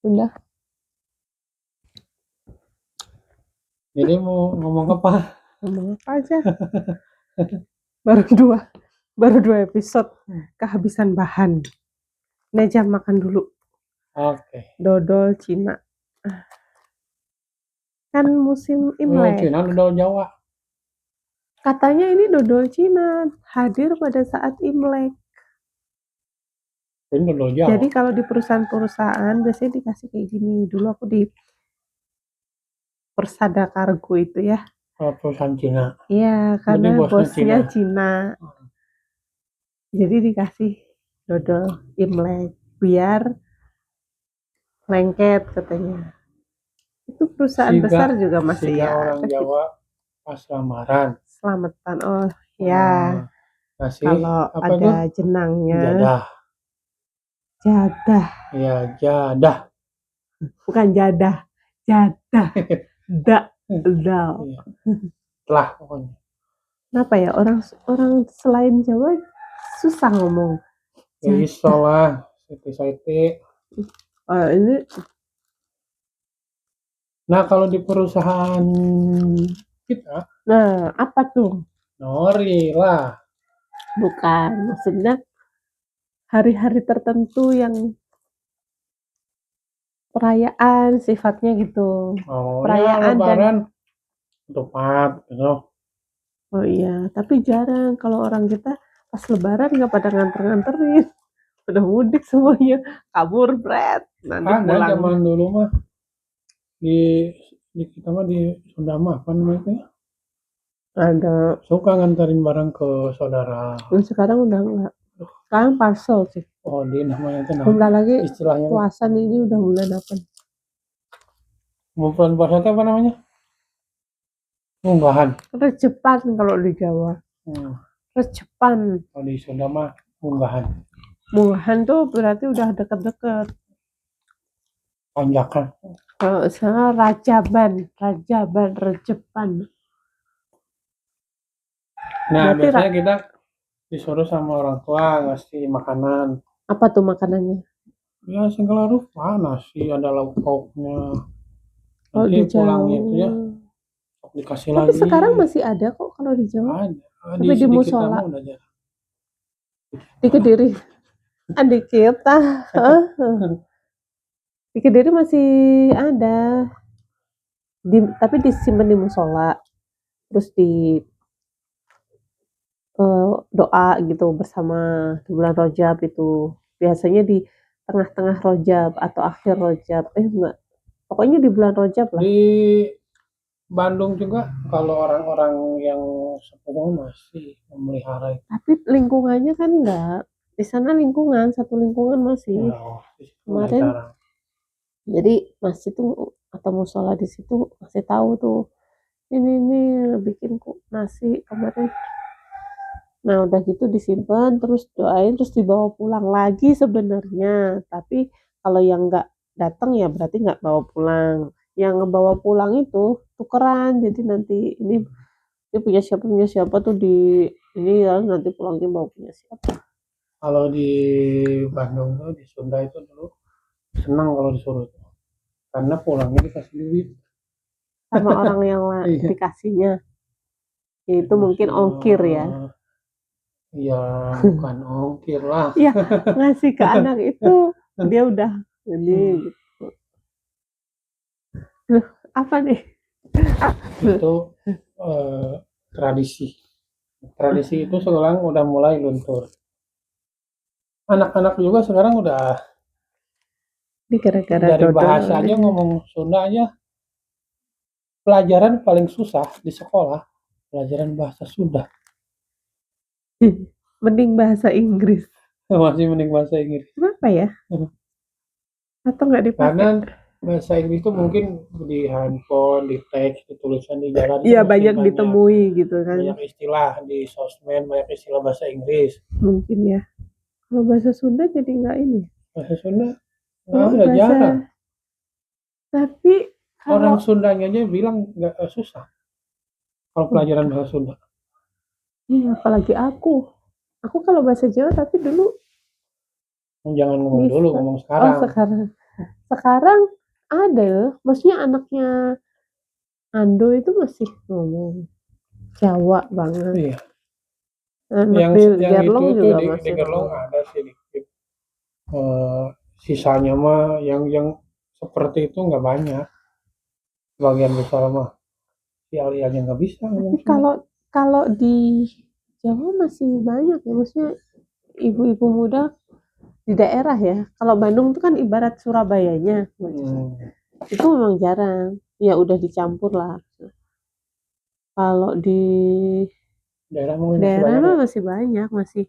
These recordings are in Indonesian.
Udah. Jadi mau ngomong apa? Ngomong apa aja. baru dua episode kehabisan bahan. Ini aja makan dulu. Oke. Dodol Cina. Kan musim Dodol Imlek. Cina, dodol Jawa. Katanya ini dodol Cina hadir pada saat Imlek. Ini dodol Jawa. Jadi kalau di perusahaan-perusahaan biasanya dikasih kayak gini. Dulu aku di Persada Kargo itu ya. Kalau perusahaan Cina. Iya, Jadi karena bosnya bosnya Cina. Jadi dikasih dodol Imlek biar lengket katanya. Itu perusahaan besar juga masih Siga ya. orang Jawa pas lamaran. Selamatan. Oh ya. Kasih Kalau apa ada tuh? jenangnya. Jadah. Jadah. Ya, jadah. Bukan jadah. Jadah. Dal. Iya. Telah pokoknya. Kenapa ya orang selain Jawa susah ngomong. Ya iso lah. Siti. Oh, ini. Nah kalau di perusahaan kita. Nah apa tuh? Nori lah. Bukan. Maksudnya hari-hari tertentu yang perayaan sifatnya gitu. Perayaan ya, lebaran tepat gitu. Oh iya, tapi jarang kalau orang kita pas lebaran nggak pada nganter-nganterin. Udah mudik semuanya, kabur bret. Nanti pulang. Zaman dulu mah di kita mah di Sunda mah apa namanya? Ada. Suka nganterin barang ke saudara. Sekarang udah enggak. Sekarang parcel sih. Oh, di namanya itu Bentar lagi istilahnya puasan ini udah bulan apa? Bulan puasa itu apa namanya? Munggahan. Recepan kalau di Jawa. Recepan. Kalau di Sunda mah munggahan. Munggahan tuh berarti udah deket-deket. Panjakan. Kalau sana rajaban, recepan. Nah, berarti biasanya kita disuruh sama orang tua ngasih makanan. Apa tuh makanannya? Ya segala rupa, nasi ada lauk-lauknya. Kalau di pulangnya itu ya dikasih lagi. Tapi sekarang masih ada kok kalau di Jawa. Ada. Tapi di musola. Di Kediri. Di kita. Di Kediri masih ada. Tapi disimpan di musola. Terus di doa gitu bersama di bulan Rajab itu. Biasanya di tengah-tengah Rajab atau akhir Rajab. Enggak. Pokoknya di bulan Rajab lah. Di Bandung juga kalau orang-orang yang sepuh masih memelihara itu. Tapi lingkungannya kan enggak. Di sana satu lingkungan masih. Kemarin jadi masjid tuh atau musola di situ masih tahu tuh ini bikin nasi kemarin. Nah udah gitu disimpan terus doain terus dibawa pulang lagi sebenarnya. Tapi kalau yang nggak datang ya berarti nggak bawa pulang. Yang ngebawa pulang itu tukeran. Jadi nanti ini punya siapa tuh di ini ya nanti pulangnya bawa punya siapa. Kalau di Bandung tuh di Sunda itu dulu senang kalau disuruh karena pulangnya dikasih duit sama orang yang dikasihnya. Itu mungkin ongkir ya. Iya, bukan ongkir lah. Iya, ngasih ke anak itu dia udah ini gitu. Loh, apa nih? Itu tradisi. Tradisi itu sekarang udah mulai luntur. Anak-anak juga sekarang udah gara-gara dari bahasa aja ngomong Sunda aja. Pelajaran paling susah di sekolah pelajaran bahasa Sunda. Mending bahasa Inggris. Masih mending bahasa Inggris. Kenapa ya? Atau nggak dipakai? Karena bahasa Inggris itu mungkin di handphone, di teks, di tulisan di jalan. Iya banyak ditemui gitu kan. Banyak istilah di sosmed, banyak istilah bahasa Inggris. Mungkin ya. Kalau bahasa Sunda jadi nggak ini. Bahasa Sunda nggak jarang. Tapi orang Sundanya aja bilang nggak susah. Kalau pelajaran bahasa Sunda. Iya, apalagi aku. Aku kalau bahasa Jawa tapi dulu. Jangan ngomong dulu, ngomong sekarang. Oh sekarang. Sekarang ada loh, maksudnya anaknya Ando itu masih ngomong Jawa banget. Iya. Anak Yang di itu Gerlong tuh juga di masih Gerlong ngomong. ada sih dikit. Sisanya mah yang seperti itu nggak banyak. Sebagian besar mah si aliannya nggak bisa ngomong Tapi Sunda. kalau di Jawa masih banyak ya, maksudnya ibu-ibu muda di daerah ya. Kalau Bandung itu kan ibarat Surabayanya, itu memang jarang. Ya udah dicampur lah. Kalau di Daerah mungkin masih daerah banyak mah ya. masih banyak, masih.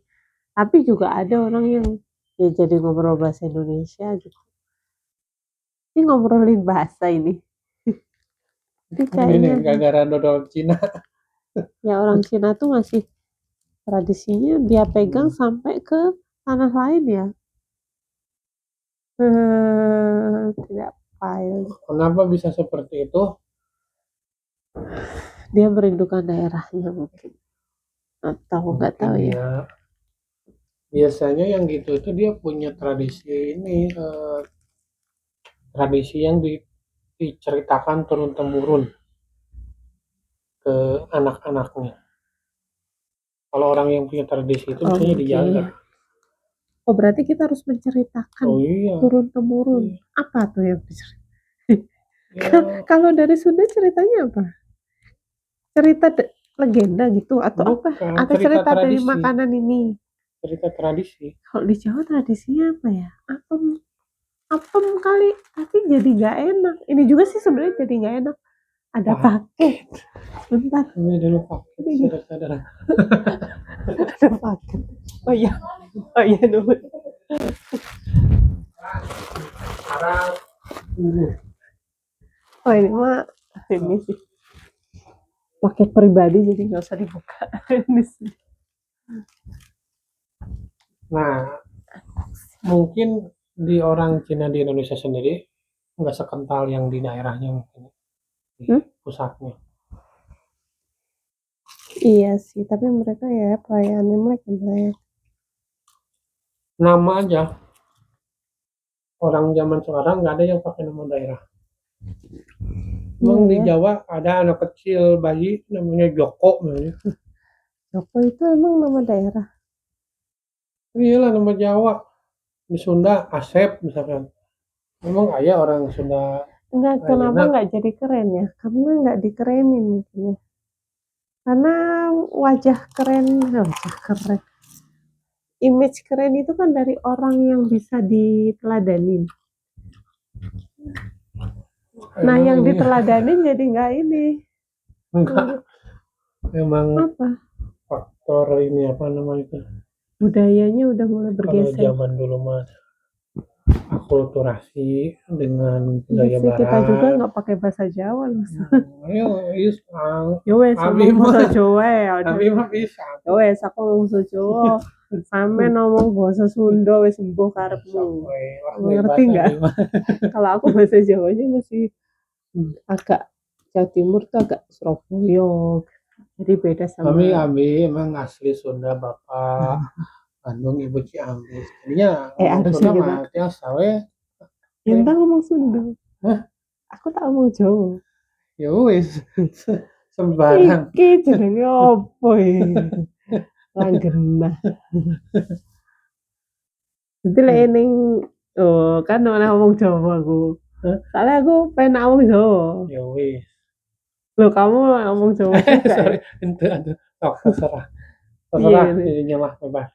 Tapi juga ada orang yang ya jadi ngobrol bahasa Indonesia gitu. Ini ngobrolin bahasa ini. Jadi Ini kayaknya gara-gara dodol Cina. ya orang Cina tuh masih tradisinya dia pegang sampai ke tanah lain ya. Tidak payah. Kenapa bisa seperti itu? Dia merindukan daerahnya mungkin. Atau nggak Mungkin tahu ya. ya. Biasanya yang gitu itu dia punya tradisi ini, tradisi yang diceritakan turun temurun ke anak-anaknya. Kalau orang yang punya tradisi itu Oh biasanya dijaga. mungkin. Oh berarti kita harus menceritakan Oh iya, turun temurun. iya. Apa tuh yang diceritakan? Ya, Kalau dari Sunda ceritanya apa? Cerita legenda gitu atau apa? bukan Atau cerita cerita dari tradisi, makanan ini? cerita tradisi. Kalau di Jawa tradisinya apa ya? Apem, apem kali. Tapi jadi nggak enak. Ini juga sih sebenarnya jadi nggak enak. Ada Pak, pakai. Bentar. ini dulu paket Ini saudara-saudara. ada paket. Oh iya. Oh iya dulu. Oh ini mah ini sih paket pribadi jadi nggak usah dibuka. Ini sih. Nah, mungkin di orang Cina di Indonesia sendiri nggak sekental yang di daerahnya mungkin di pusatnya. Iya sih, tapi mereka ya perayaan Imlek Imlek. Nama aja orang zaman sekarang nggak ada yang pakai nama daerah. Emang Iya di ya. Jawa ada anak kecil bayi namanya Joko namanya. Joko itu emang nama daerah. Iyalah nama Jawa. Di Sunda Asep misalkan. Memang ayah orang Sunda Enggak, kenapa ayeuna. nggak jadi keren ya? Karena nggak dikerenin mungkin ya. Karena wajah keren, wajah keren. Image keren itu kan dari orang yang bisa diteladanin. Nah, Emang yang ini diteladanin jadi nggak ini. enggak emang Apa? faktor ini apa namanya itu. Budayanya udah mulai Kalau bergeser. zaman dulu mah akulturasi dengan Iya budaya sih, kita juga barat. nggak pakai bahasa Jawa loh. Ayo, is, Ya wes, abi ngomong bahasa mah, Jawa ya udah. abi mah bisa. Ya wes, aku ngomong bahasa Jawa. Sampe ngomong bahasa Sunda wes sembuh karepmu. Sampai lah Ngerti bebas nggak? abi mah. Kalau aku bahasa Jawanya masih agak Jawa Timur tuh agak Surabaya. Jadi beda Kami sama abi emang asli Sunda bapak. Bandung ibu Ciamis. Jadinya ngomong Sunda harusnya kita mah tiasa we. kita ngomong Sunda. Hah? Aku tak ngomong Jawa. Ya wis. Sembarang. Iki jenenge opo iki? Langgenah. Jadi lek ning oh kan malah ngomong Jawa aku. Soalnya aku pengen ngomong Jawa. Ya wis. Loh kamu ngomong Jawa juga ya? Sorry, itu. Oh, terserah. Iya Terserah nih. jadinya mah bebas.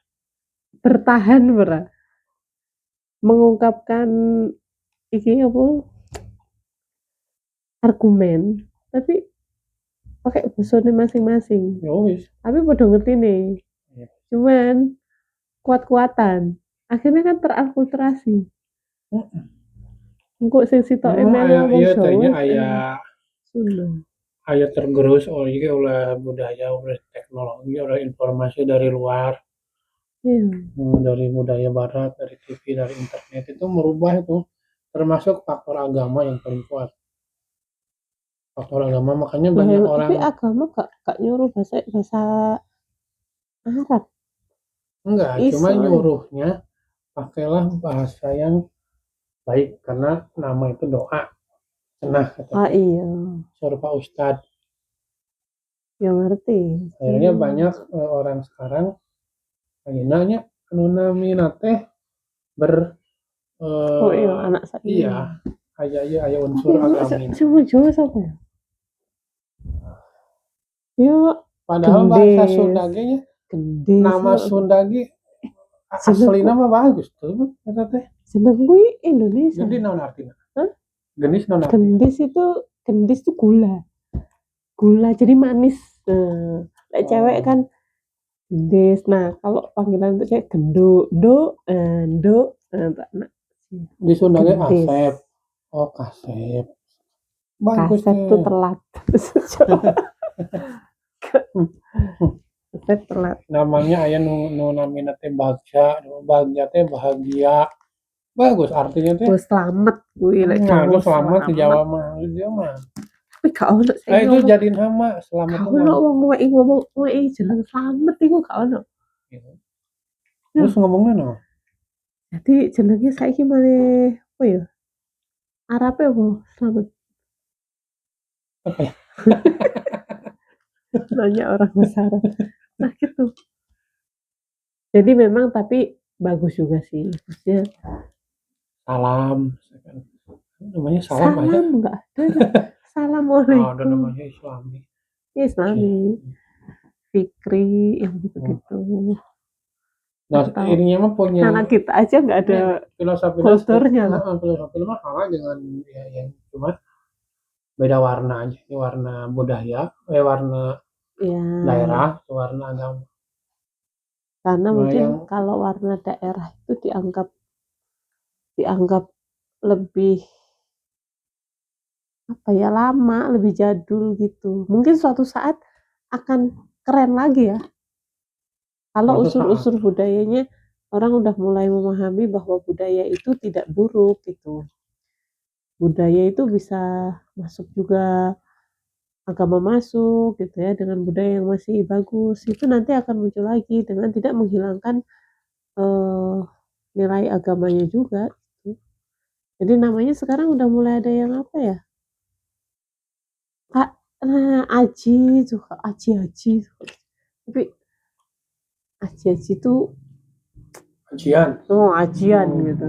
Bertahan berat. Mengungkapkan iki apa argumen tapi pakai busone masing-masing. Ya wis. Tapi padha ngerti nih. Ya. Cuman kuat-kuatan. Akhirnya kan teralkulturasi. Engko sing sitok melu ngomong Iya Jawa tanya eh, ayah Sunda. ayah tergerus oleh budaya, oleh teknologi, oleh informasi dari luar, Iya. dari budaya barat, dari TV, dari internet itu merubah itu. Termasuk faktor agama yang paling kuat. Faktor agama makanya banyak Lah, orang tapi agama gak nyuruh bahasa bahasa Arab. enggak, cuma Iso. nyuruhnya pakailah bahasa yang baik karena nama itu doa. Cenah Ah kata iya, suruh Pak Ustadz. yang ngerti. Akhirnya banyak orang sekarang nanya anu namina teh ber Oh iya, eh, anak saya. iya aya unsur agamis. Cuma Jawa siapa ya? Ya, Padahal bahasa gendis. Sunda ge nya Gendis. nama Sunda ge Jeneng aslina mah bagus tuh eta teh. jeneng kuwi Indonesia. Gendis naon artina? Hah? Gendis naon artina? Gendis itu gula. Gula jadi manis. Nah, kayak cewek kan gendis. Nah, kalau panggilan untuk cewek gendo, do, nah, Di Sunda ge gendis. Asep. Oh, Kasep. Bagus Kasep tuh tuh. telat. Kasep telat. Namanya aya nu namina teh Bagja, Bagja teh bahagia. Bagus artinya teh. Gue selamat kuwi lek Nah, itu Jawa selamat di Jawa selamat. mah. Dia mah. Tapi gak ono Ah, sing itu ngomong. jadiin hama selamat Gak tuh ono wong ngomong jeneng selamat iku gak ono. Terus ngomongnya no. Jadi jenenge saiki maneh apa ya? Arabe apa? Selamat. Apa ya? Banyak orang bahasa Arab. Nah gitu. Jadi memang tapi bagus juga sih. Maksudnya Salam. Namanya salam aja. salam enggak ada. Assalamualaikum. Ada namanya Islami. Islami. Fikri yang gitu-gitu. Nah, ininya mah punya Anak kita aja nggak ada filosofi kulturnya lah. Filosofi mah sama dengan ya, yang cuma beda warna aja. Ini warna budaya, warna Ya, daerah, warna agama. karena Nah, mungkin yang kalau warna daerah itu dianggap lebih apa ya lama, lebih jadul gitu. Mungkin suatu saat akan keren lagi ya. Kalau suatu unsur-unsur saat budayanya orang udah mulai memahami bahwa budaya itu tidak buruk gitu. Budaya itu bisa masuk juga agama masuk gitu ya dengan budaya yang masih bagus itu nanti akan muncul lagi dengan tidak menghilangkan nilai agamanya juga gitu. Jadi namanya sekarang udah mulai ada yang apa ya? Kak, nah, aji juga aji. Tapi aji itu kajian. oh ajian gitu.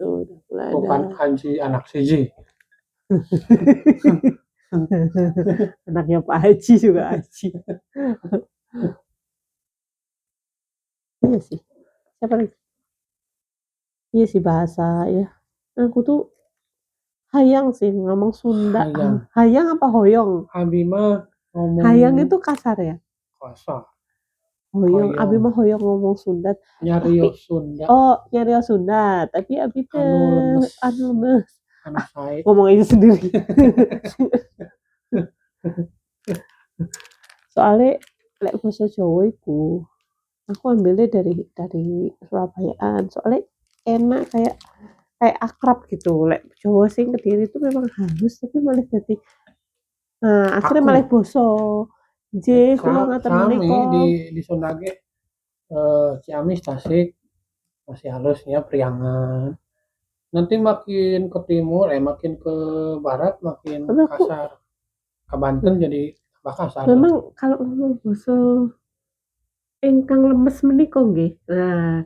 Tuh, udah mulai Bukan ada. haji anak siji. Anaknya Pak Haji juga Haji. Iya sih. Siapa lagi? Iya sih bahasa ya. Aku tuh hayang sih ngomong Sunda. Hayang apa hoyong? Abi mah ngomong Hayang itu kasar ya. kasar. Hoyong. Abi mah hoyong ngomong Sunda. Nyarios Sunda. Oh nyarios Sunda. Tapi abi teh anu lemes. Ngomong aja sendiri. Soalnya lek basa Jawa iku aku ambilnya dari Surabayaan. Soalnya enak kayak akrab gitu. Lek Jawa sing Kediri itu memang halus tapi malah jadi akhirnya malah boso. J kula ngaten menika di Sunda ge Ciamis Tasik masih halus ya Priangan. Nanti makin ke timur makin ke barat makin kasar. Ke Banten jadi tambah kasar. Memang kalau ngomong boso ingkang lemes menika nggih. Nah,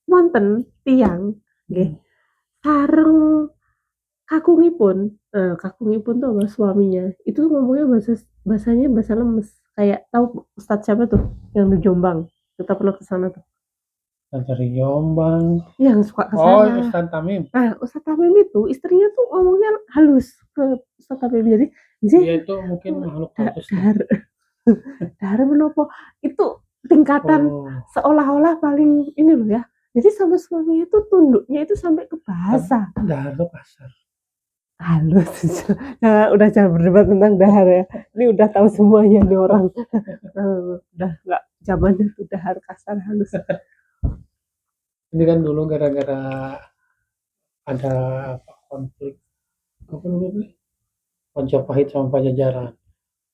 wonten tiyang nggih sareng kakungipun tuh sama suaminya itu ngomongnya bahasanya bahasa lemes kayak tahu Ustadz siapa tuh yang di Jombang kita pernah ke sana tuh dari Jombang yang suka ke sana. Ustadz Tamim. Nah Ustadz Tamim itu istrinya tuh ngomongnya halus ke Ustadz Tamim jadi dia itu mungkin makhluk halus dahar menopo itu tingkatan seolah-olah paling ini loh ya. Jadi sama suaminya itu tunduknya itu sampai ke bahasa. Dahar tuh kasar. Halus. Nah, udah jangan berdebat tentang dahar ya. Ini udah tahu semuanya nih orang. Udah nggak zamannya tuh dahar kasar halus. Ini kan dulu gara-gara ada konflik apa namanya Majapahit sama Pajajaran.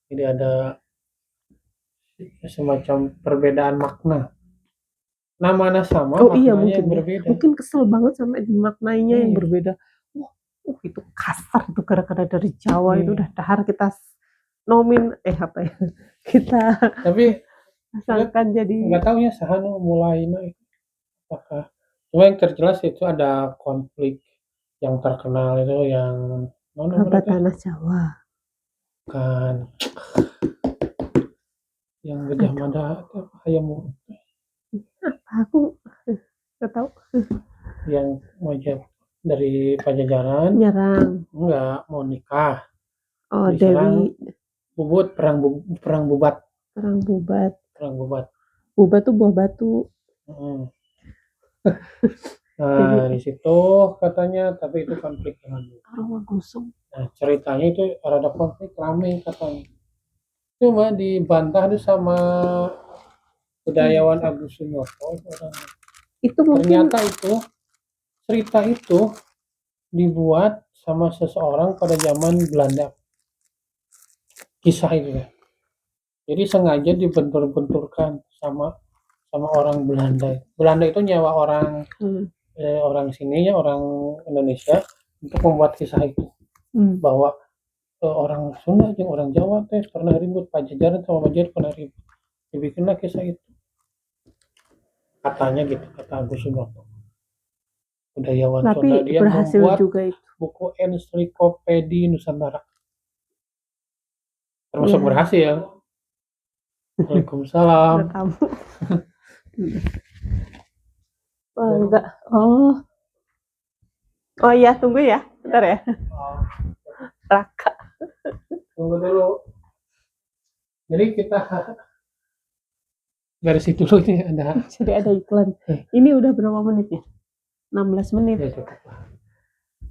Jadi ada semacam perbedaan makna namanya sama, Oh iya maknanya yang mungkin ya. berbeda. Mungkin kesel banget sampai dimaknainya yang Iya. berbeda. Wah, itu kasar tuh gara-gara dari Jawa itu Iya. udah dahar kita apa ya? Kita Tapi sangkan jadi nggak tahu ya sahanu mulainya itu apakah. Cuma yang terjelas itu ada konflik yang terkenal itu yang mana apa berarti tanah Jawa. kan yang Gajah Aduh, Mada itu apa ayam aku nggak tahu. yang wajah dari Pajajaran Nyerang. enggak mau nikah Oh, diserang Dewi bubut perang bubat perang Bubat. perang bubat. Bubat tuh buah batu. Mm. Jadi Nah di situ katanya tapi itu konflik dengan aroma gosong. nah ceritanya itu ada konflik rame katanya cuma dibantah tuh sama budayawan Agus Sunyarto itu orang Itu mungkin ternyata itu cerita itu dibuat sama seseorang pada zaman Belanda kisah itu ya jadi sengaja dibentur-benturkan sama sama orang Belanda Belanda itu nyewa orang orang sini ya orang Indonesia untuk membuat kisah itu bahwa orang Sunda jeung orang Jawa teh pernah ribut Pajajaran sama Majapahit pernah ribut dibikinlah kisah itu katanya gitu kata Agus Sunyarto budayawan tapi Sunda dia berhasil membuat juga itu. buku ensiklopedi Nusantara termasuk Iya. berhasil. Waalaikumsalam. Udah tahu. Oh, enggak. Oh. Oh iya, tunggu ya. Bentar ya. Oh, Raka. tunggu dulu. Jadi kita dari situ dulu ini ada. Jadi ada iklan. Ini udah berapa menit ya? 16 menit. Ya, cukup.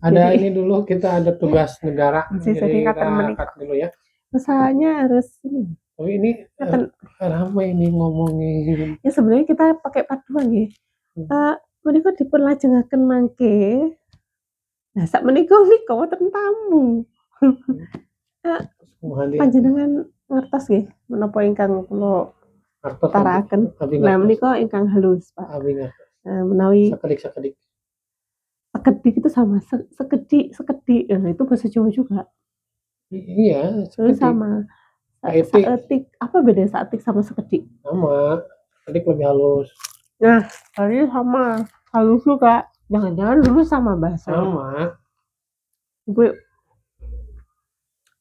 Ada Jadi, ini dulu kita ada tugas negara. Jadi kita menit. cut dulu ya. Masalahnya harus ini. Tapi ini ramai ini ngomongin. Ya sebenarnya kita pakai paduan ya. Menika dipun lajengaken mangke. Nah, sak menika wonten tamu. Panjenengan ngertos nggih menapa ingkang kula taraken. Nah, menika ingkang halus, Pak. Menawi sekedik. Sekedik itu sama sekedik. Nah, itu bahasa Jawa juga. Iya, sekedik. Sama. Saetik. Apa beda saetik sama sekedik? Sama. Sekedik lebih halus. Nah, tadi sama. Halus juga. Jangan-jangan dulu sama bahasa. Sama.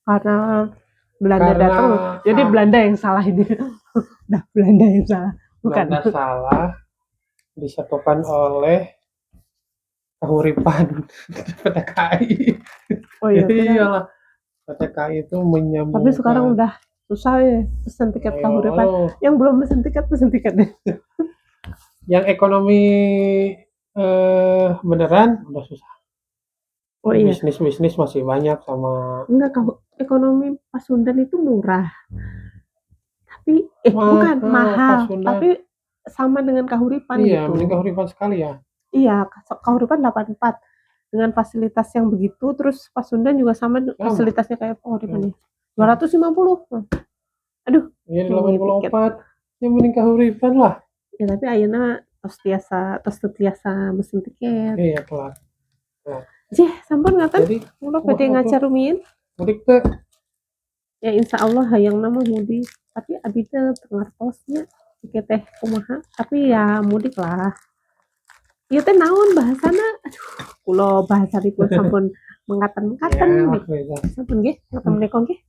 Karena Belanda datang, jadi Belanda yang salah ini. Nah, Belanda yang salah. Bukan. Belanda salah disatukan oleh kahuripan PTKI. Oh iya. Iyalah. PTKI itu menyambungkan. Tapi sekarang udah susah ya pesen tiket kahuripan. Yang belum pesen tiket deh. Yang ekonomi beneran udah susah. Oh iya. Bisnis masih banyak sama. Enggak, ekonomi Pasundan itu murah. Tapi bukan mahal, tapi sama dengan kahuripan iya, gitu. Iya, mending kahuripan sekali ya. Iya, kahuripan 84 dengan fasilitas yang begitu, terus Pasundan juga sama fasilitasnya kayak kahuripan ya. 250. Aduh. Iya, 84. Ya mending kahuripan lah. Ya tapi ayeuna tos tiasa mesen tiket. Iya, kelar. Jeh, sampun ngaten. Kula badhe ngajar rumiyin. Mudik teh. Ya insyaallah hayang nama mudik. Tapi abi teh ngartosnya tiket teh kumaha. Tapi ya mudik lah. Ieu teh naon bahasana? Aduh, kula bahasanipun sampun mengatan-mengatan. Sampun nggih, ngaten menika nggih.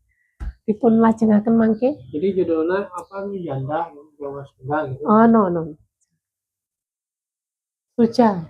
Dipun lajengaken mangke. Jadi judulnya apa nih janda Jawa Sunda gitu. Oh, no. Suca.